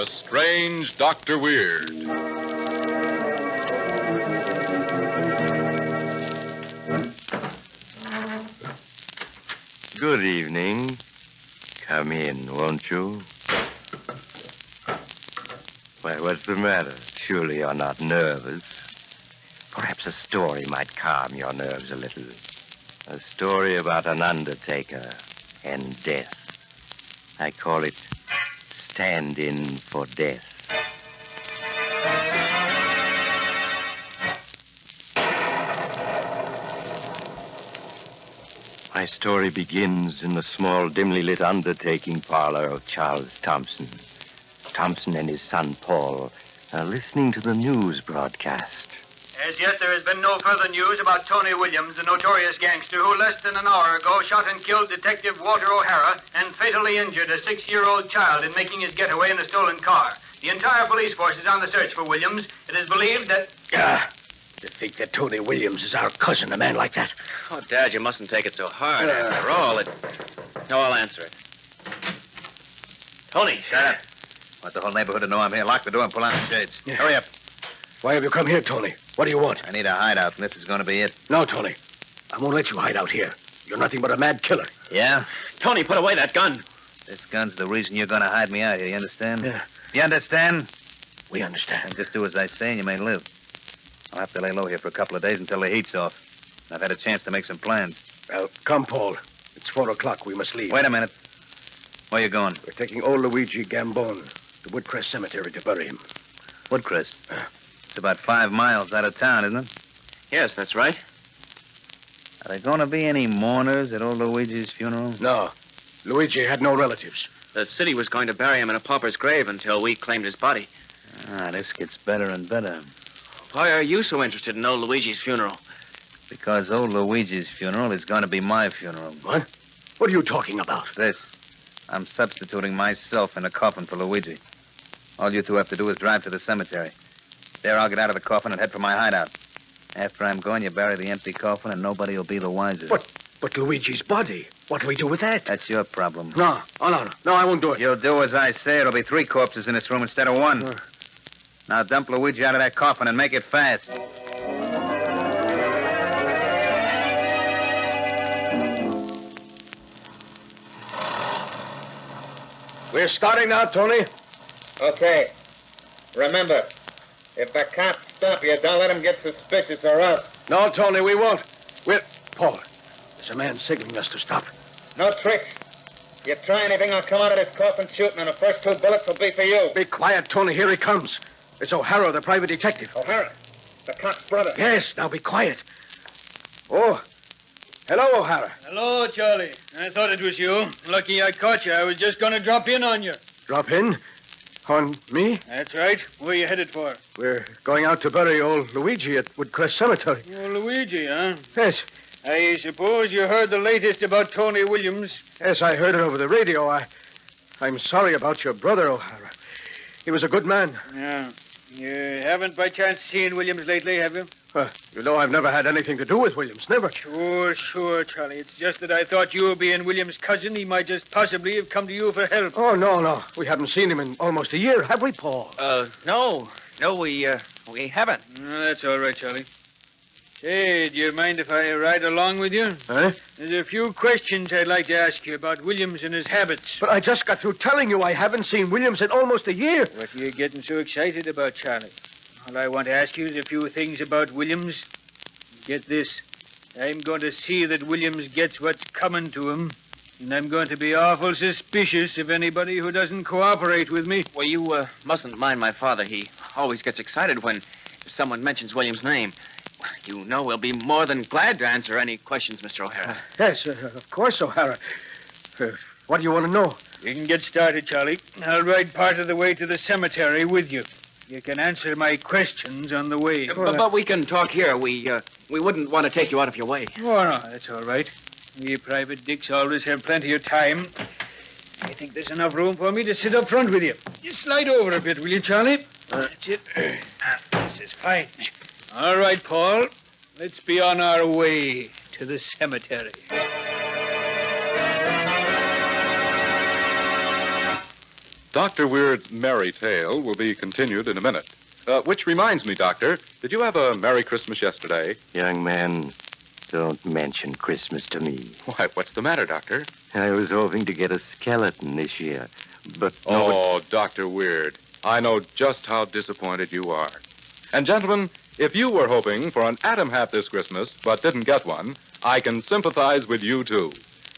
The Strange Dr. Weird. Good evening. Come in, won't you? Why, what's the matter? Surely you're not nervous. Perhaps a story might calm your nerves a little. A story about an undertaker and death. I call it Stand In for Death. My story begins in the small, dimly lit undertaking parlor of Charles Thompson. Thompson and his son, Paul, are listening to the news broadcast. As yet, there has been no further news about Tony Williams, the notorious gangster who less than an hour ago shot and killed Detective Walter O'Hara and fatally injured a 6-year-old child in making his getaway in a stolen car. The entire police force is on the search for Williams. It is believed that... To think that Tony Williams is our cousin, a man like that. Oh, Dad, you mustn't take it so hard. After all, No, I'll answer it. Tony, shut up. Want the whole neighborhood to know I'm here. Lock the door and pull on the shades. Yeah. Hurry up. Why have you come here, Tony? What do you want? I need a hideout, and this is going to be it. No, Tony. I won't let you hide out here. You're nothing but a mad killer. Yeah? Tony, put away that gun. This gun's the reason you're going to hide me out here, you understand? Yeah. You understand? We understand. And just do as I say and you may live. I'll have to lay low here for a couple of days until the heat's off. I've had a chance to make some plans. Well, come, Paul. It's 4 o'clock. We must leave. Wait a minute. Where you going? We're taking old Luigi Gambone to Woodcrest Cemetery to bury him. Woodcrest. It's about 5 miles out of town, isn't it? Yes, that's right. Are there going to be any mourners at old Luigi's funeral? No. Luigi had no relatives. The city was going to bury him in a pauper's grave until we claimed his body. This gets better and better. Why are you so interested in old Luigi's funeral? Because old Luigi's funeral is going to be my funeral. What? What are you talking about? This. I'm substituting myself in a coffin for Luigi. All you two have to do is drive to the cemetery. There, I'll get out of the coffin and head for my hideout. After I'm gone, you bury the empty coffin and nobody will be the wiser. But Luigi's body. What do we do with that? That's your problem. No. Oh, no. No, I won't do it. You'll do as I say. It'll be 3 corpses in this room instead of 1. Now dump Luigi out of that coffin and make it fast. We're starting now, Tony. Okay. Remember, if the cops stop you, don't let them get suspicious or else. No, Tony, we won't. Paul, there's a man signaling us to stop. No tricks. If you try anything, I'll come out of this coffin shooting, and the first 2 bullets will be for you. Be quiet, Tony. Here he comes. It's O'Hara, the private detective. O'Hara, the cop's brother. Yes, now be quiet. Oh, hello, O'Hara. Hello, Charlie. I thought it was you. Lucky I caught you. I was just going to drop in on you. Drop in? On me? That's right. Where are you headed for? We're going out to bury old Luigi at Woodcrest Cemetery. Oh, Luigi, huh? Yes. I suppose you heard the latest about Tony Williams. Yes, I heard it over the radio. I'm sorry about your brother, O'Hara. He was a good man. Yeah. You haven't by chance seen Williams lately, have you? You know I've never had anything to do with Williams. Never. Sure, Charlie. It's just that I thought you being Williams' cousin, he might just possibly have come to you for help. Oh, no. We haven't seen him in almost a year, have we, Paul? No, we haven't. That's all right, Charlie. Hey, do you mind if I ride along with you? Huh? There's a few questions I'd like to ask you about Williams and his habits. But I just got through telling you I haven't seen Williams in almost a year. What are you getting so excited about, Charlie? All I want to ask you is a few things about Williams. Get this. I'm going to see that Williams gets what's coming to him. And I'm going to be awful suspicious of anybody who doesn't cooperate with me. Well, you mustn't mind my father. He always gets excited when someone mentions William's name. You know we'll be more than glad to answer any questions, Mr. O'Hara. Yes, of course, O'Hara. What do you want to know? You can get started, Charlie. I'll ride part of the way to the cemetery with you. You can answer my questions on the way. But we can talk here. We wouldn't want to take you out of your way. Oh, no, that's all right. We private dicks always have plenty of time. I think there's enough room for me to sit up front with you. Just slide over a bit, will you, Charlie? That's it. This is fine. All right, Paul. Let's be on our way to the cemetery. Dr. Weird's merry tale will be continued in a minute. Which reminds me, Doctor, did you have a Merry Christmas yesterday? Young man, don't mention Christmas to me. Why, what's the matter, Doctor? I was hoping to get a skeleton this year, but Oh, Dr. Weird, I know just how disappointed you are. And gentlemen, if you were hoping for an Adam hat this Christmas but didn't get one, I can sympathize with you, too.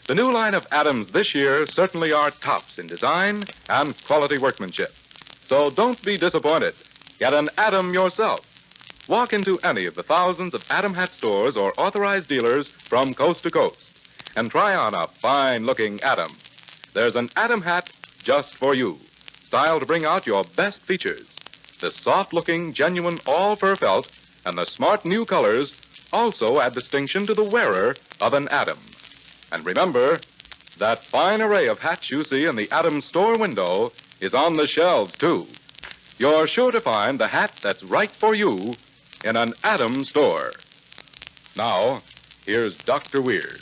The new line of Adams this year certainly are tops in design and quality workmanship. So don't be disappointed. Get an Adam yourself. Walk into any of the thousands of Adam hat stores or authorized dealers from coast to coast and try on a fine-looking Adam. There's an Adam hat just for you, styled to bring out your best features. The soft-looking, genuine all-fur felt and the smart new colors also add distinction to the wearer of an Adam. And remember, that fine array of hats you see in the Adam store window is on the shelves, too. You're sure to find the hat that's right for you in an Adam store. Now, here's Dr. Weird.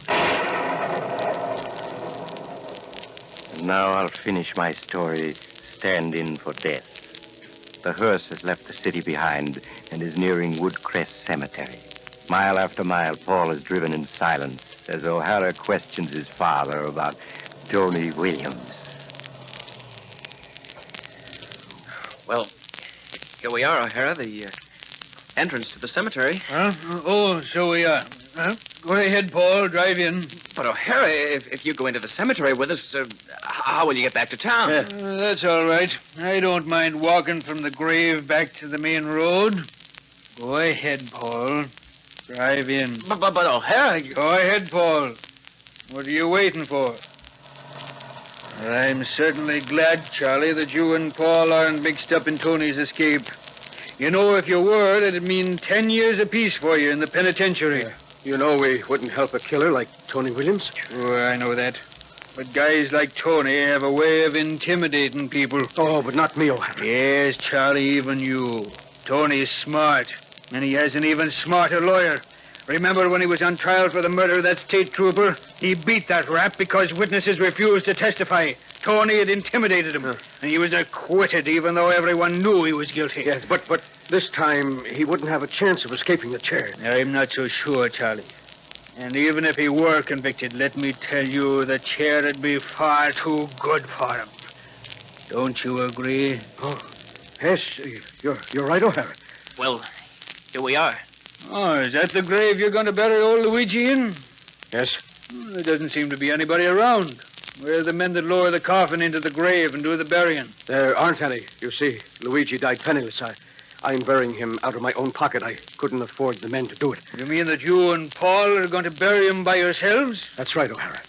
And now I'll finish my story, Stand In for Death. The hearse has left the city behind and is nearing Woodcrest Cemetery. Mile after mile, Paul is driven in silence as O'Hara questions his father about Tony Williams. Well, here we are, O'Hara, the entrance to the cemetery. Huh? Oh, so we are. Huh? Go ahead, Paul. Drive in. But, O'Hara, if you go into the cemetery with us, how will you get back to town? That's all right. I don't mind walking from the grave back to the main road. Go ahead, Paul. Drive in. But O'Hara... Go ahead, Paul. What are you waiting for? I'm certainly glad, Charlie, that you and Paul aren't mixed up in Tony's escape. You know, if you were, it'd mean 10 years apiece for you in the penitentiary. You know we wouldn't help a killer like Tony Williams. Sure, I know that. But guys like Tony have a way of intimidating people. Oh, but not me, O'Hara. Yes, Charlie, even you. Tony's smart, and he has an even smarter lawyer. Remember when he was on trial for the murder of that state trooper? He beat that rap because witnesses refused to testify. Tony had intimidated him, and he was acquitted even though everyone knew he was guilty. Yes, but this time he wouldn't have a chance of escaping the chair. I'm not so sure, Charlie. And even if he were convicted, let me tell you, the chair would be far too good for him. Don't you agree? Oh, yes, you're right, O'Hara. Well, here we are. Oh, is that the grave you're going to bury old Luigi in? Yes. There doesn't seem to be anybody around. Where are the men that lower the coffin into the grave and do the burying? There aren't any. You see, Luigi died penniless. I'm burying him out of my own pocket. I couldn't afford the men to do it. You mean that you and Paul are going to bury him by yourselves? That's right, O'Hara.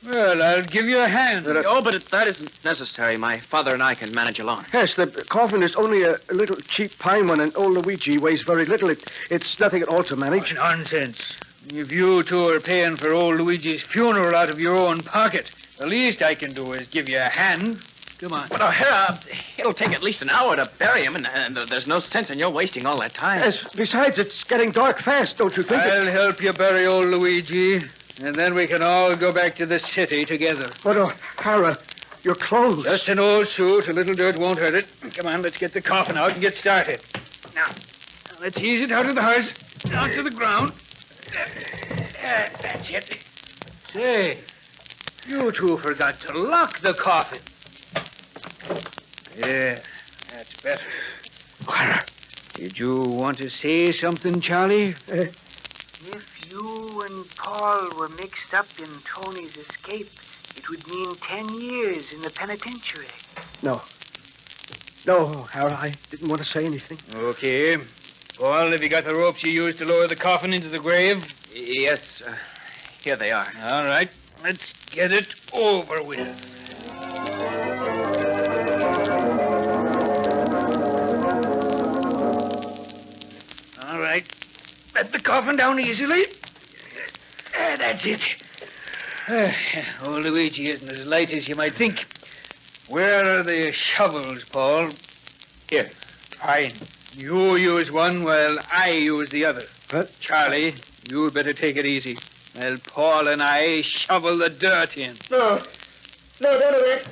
Well, I'll give you a hand. Oh, but that isn't necessary. My father and I can manage alone. Yes, the coffin is only a little cheap pine one, and old Luigi weighs very little. It's nothing at all to manage. Oh, nonsense. If you two are paying for old Luigi's funeral out of your own pocket, the least I can do is give you a hand. Come on. But, O'Hara, it'll take at least an hour to bury him, and there's no sense in your wasting all that time. Yes, besides, it's getting dark fast, don't you think? I'll help you bury old Luigi, and then we can all go back to the city together. But, O'Hara, your clothes. Just an old suit. A little dirt won't hurt it. Come on, let's get the coffin out and get started. Now, let's ease it out of the hearse, down to the ground. That's it. Say, you two forgot to lock the coffin. Yeah, that's better. O'Hara. Did you want to say something, Charlie? If you and Paul were mixed up in Tony's escape, it would mean 10 years in the penitentiary. No, O'Hara, I didn't want to say anything. Okay. Paul, have you got the ropes you used to lower the coffin into the grave? Yes, here they are. All right. Let's get it over with. All right. Let the coffin down easily. That's it. Old Luigi isn't as light as you might think. Where are the shovels, Paul? Here. Fine. You use one while I use the other. What? Charlie, you'd better take it easy. While Paul and I shovel the dirt in. No. No, don't do that.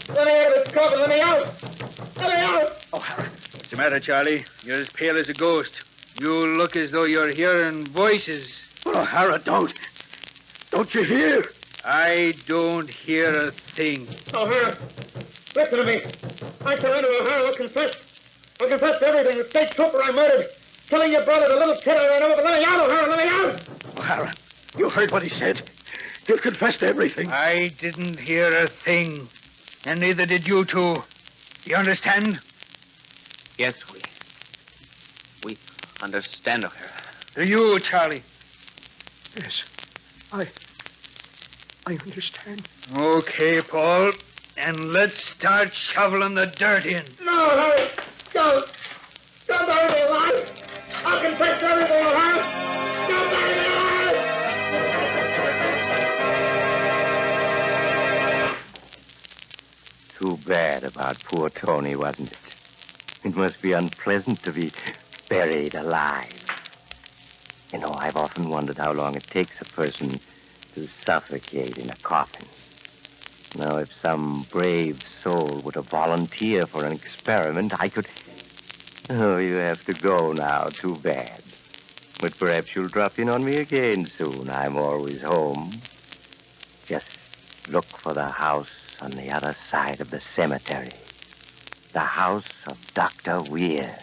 Let me out of this coffin. Let me out. Let me out. What's the matter, Charlie? You're as pale as a ghost. You look as though you're hearing voices. Oh, O'Hara, don't. Don't you hear? I don't hear a thing. O'Hara, listen to me. I surrender, O'Hara. I'll confess. I'll confess to everything. The state trooper I murdered. Killing your brother, the little kid I ran over. Let me out, O'Hara. Let me out. O'Hara, you heard what he said. He'll confess to everything. I didn't hear a thing. And neither did you two. You understand? Yes, we understand, O'Hara. Do you, Charlie? Yes, I understand. Okay, Paul. And let's start shoveling the dirt in. No, O'Hara. Don't. Don't bury me alive. I'll confess to everything, O'Hara. Don't bury me alive. Too bad about poor Tony, wasn't it? It must be unpleasant to be buried alive. You know, I've often wondered how long it takes a person to suffocate in a coffin. Now, if some brave soul were to volunteer for an experiment, I could... Oh, you have to go now. Too bad. But perhaps you'll drop in on me again soon. I'm always home. Just look for the house on the other side of the cemetery. The house of Dr. Weird.